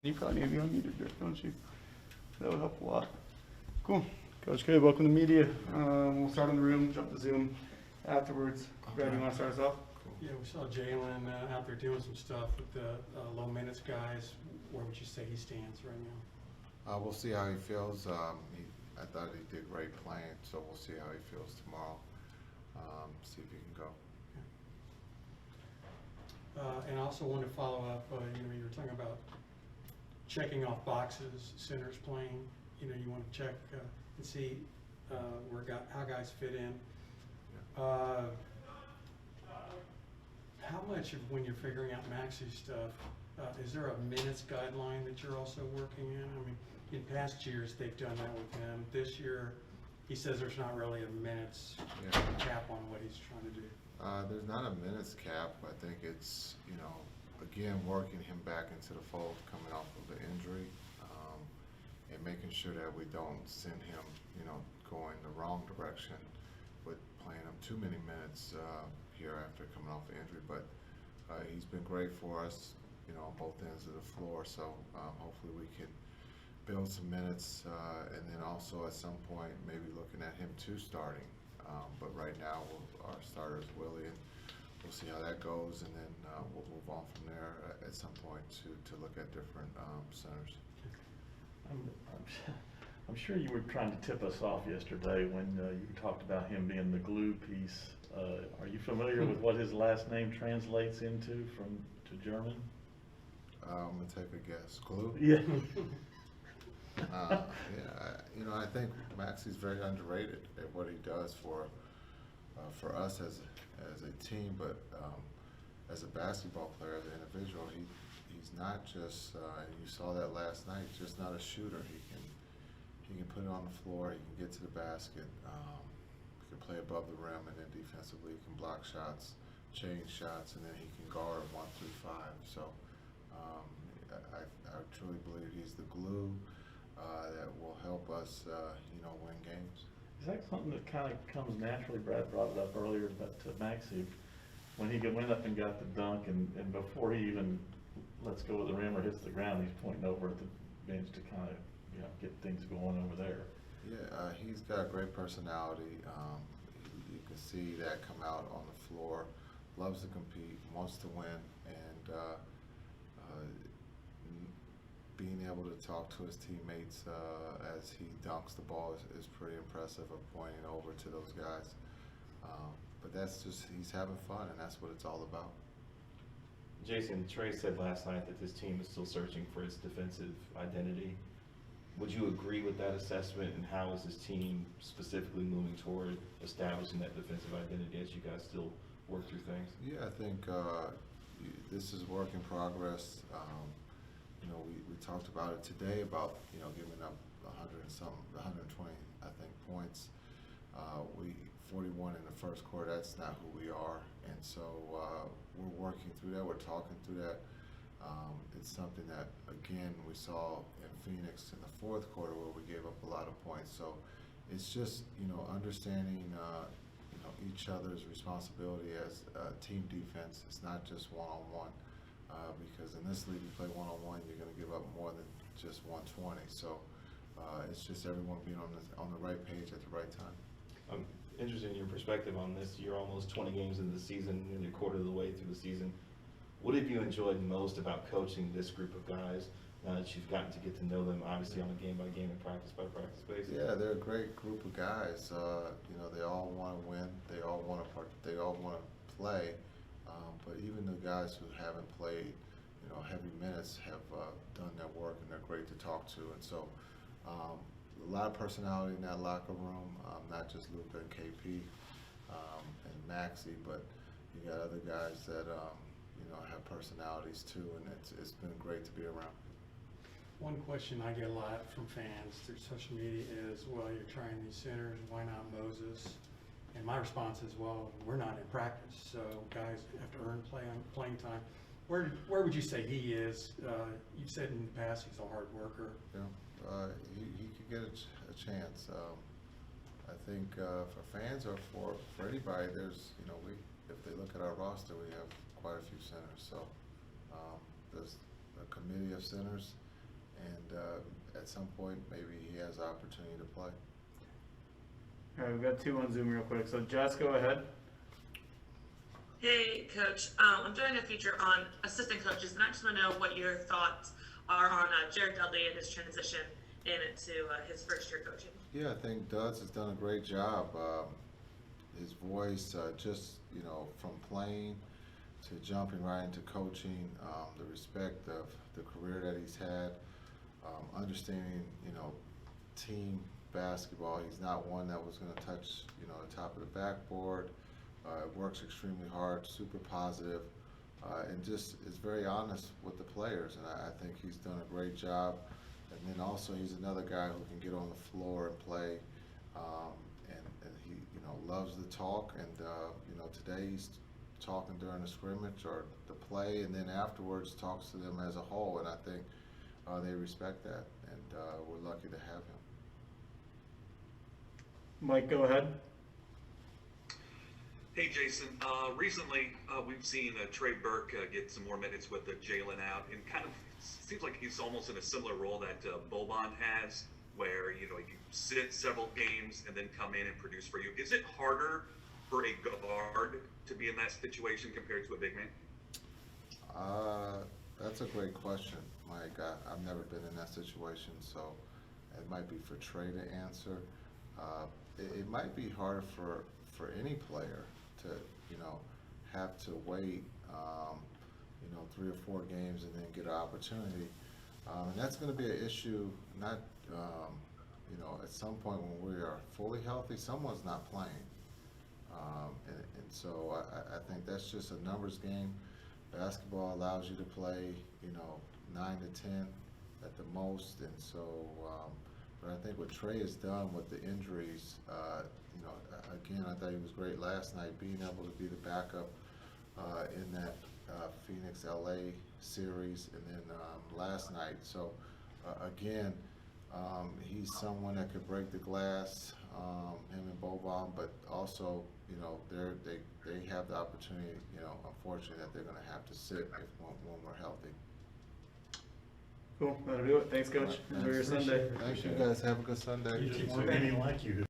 You probably need to be unmuted there, don't you? That would help a lot. Cool. Coach K, welcome to media. We'll start in the room, jump to Zoom afterwards. Brad, you want to start us off? Yeah, we saw Jalen out there doing some stuff with the low minutes guys. Where would you say he stands right now? We'll see how he feels. I thought he did great playing, so we'll see how he feels tomorrow. See if he can go. And I also wanted to follow up, you were talking about checking off boxes, centers playing. You want to check and see how guys fit in. Yeah. How much of when you're figuring out Maxi stuff, is there a minutes guideline that you're also working in? I mean, in past years they've done that with him. This year he says there's not really a minutes cap on what he's trying to do. There's not a minutes cap. I think it's, again, working him back into the fold coming off of the injury, and making sure that we don't send him, going the wrong direction with playing him too many minutes here after coming off the injury. But he's been great for us, on both ends of the floor. So hopefully we can build some minutes, and then also at some point maybe looking at him too starting. But right now our starter is Willie, and we'll see how that goes, and then we'll move on from there at some point to look at different centers. I'm sure you were trying to tip us off yesterday when you talked about him being the glue piece. Are you familiar with what his last name translates into to German? I'm gonna take a guess. Glue? Yeah. I think Maxi's very underrated at what he does for us as a team, but as a basketball player, as an individual, he's not just. And you saw that last night. Just not a shooter. He can put it on the floor. He can get to the basket. He can play above the rim, and then defensively he can block shots, change shots, and then he can guard 1 through 5. So I truly believe he's the glue that will help us, win games. Is that something that kind of comes naturally? Brad brought it up earlier, but Maxi, when he went up and got the dunk, and before he even lets go of the rim or hits the ground, he's pointing over at the bench to kind of, get things going over there. Yeah, he's got a great personality. You can see that come out on the floor. Loves to compete, wants to win, and being able to talk to his teammates as he dunks the ball is pretty impressive, of pointing over to those guys. But that's just, he's having fun, and that's what it's all about. Jason, Trey said last night that this team is still searching for its defensive identity. Would you agree with that assessment, and how is this team specifically moving toward establishing that defensive identity as you guys still work through things? Yeah, I think this is work in progress. We talked about it today about, giving up 120, I think, points. 41 in the first quarter, that's not who we are. And so we're working through that, we're talking through that. It's something that, again, we saw in Phoenix in the fourth quarter where we gave up a lot of points. So it's just, understanding, each other's responsibility as team defense. It's not just one-on-one. Because in this league, you play one-on-one, you're going to give up more than just 120. So it's just everyone being on the right page at the right time. I'm interested in your perspective on this. You're almost 20 games into the season, and you're a quarter of the way through the season. What have you enjoyed most about coaching this group of guys now that you've gotten to get to know them, obviously on a game-by-game and practice-by-practice basis? Yeah, they're a great group of guys. They all want to win. They all want to play. But even the guys who haven't played, heavy minutes have done their work, and they're great to talk to. And so a lot of personality in that locker room, not just Luka and KP and Maxi, but you got other guys that have personalities too, and it's been great to be around. One question I get a lot from fans through social media is, well, you're trying these centers, why not Moses? And my response is, well, we're not in practice, so guys have to earn playing time. Where would you say he is? You've said in the past he's a hard worker. Yeah, he could get a chance. I think for fans or for anybody, there's if they look at our roster, we have quite a few centers. So there's a committee of centers and at some point, maybe he has the opportunity to play. All right, we've got two on Zoom real quick. So Jess, go ahead. Hey, Coach. I'm doing a feature on assistant coaches, and I just want to know what your thoughts are on Jared Dudley and his transition into his first year coaching. Yeah, I think Duds has done a great job. His voice, just, you know, from playing to jumping right into coaching, the respect of the career that he's had, understanding, you know, team basketball. He's not one that was going to touch, you know, the top of the backboard. Works extremely hard, super positive, and just is very honest with the players. And I think he's done a great job. And then also he's another guy who can get on the floor and play, and he, you know, loves to talk. And you know, today he's talking during the scrimmage or the play, and then afterwards talks to them as a whole. And I think they respect that, and we're lucky to have him. Mike, go ahead. Hey, Jason. Recently, we've seen Trey Burke get some more minutes with Jalen out, and kind of seems like he's almost in a similar role that Boban has, where, you know, you sit several games and then come in and produce for you. Is it harder for a guard to be in that situation compared to a big man? That's a great question, Mike. I've never been in that situation, so it might be for Trey to answer. It might be harder for any player to, you know, have to wait, you know, 3 or 4 games and then get an opportunity. And that's going to be an issue, not, you know, at some point when we are fully healthy, someone's not playing. And so I think that's just a numbers game. Basketball allows you to play, you know, 9 to 10 at the most. And so, but I think what Trey has done with the injuries, you know, again, I thought he was great last night, being able to be the backup in that Phoenix LA series, and then last night. So again, he's someone that could break the glass, him and Boban, but also, you know, they have the opportunity, you know, unfortunately, that they're going to have to sit when we're healthy. Cool, that'll do it. Thanks, Coach. Enjoy your Sunday. Thank you guys. Have a good Sunday. You just want any like you.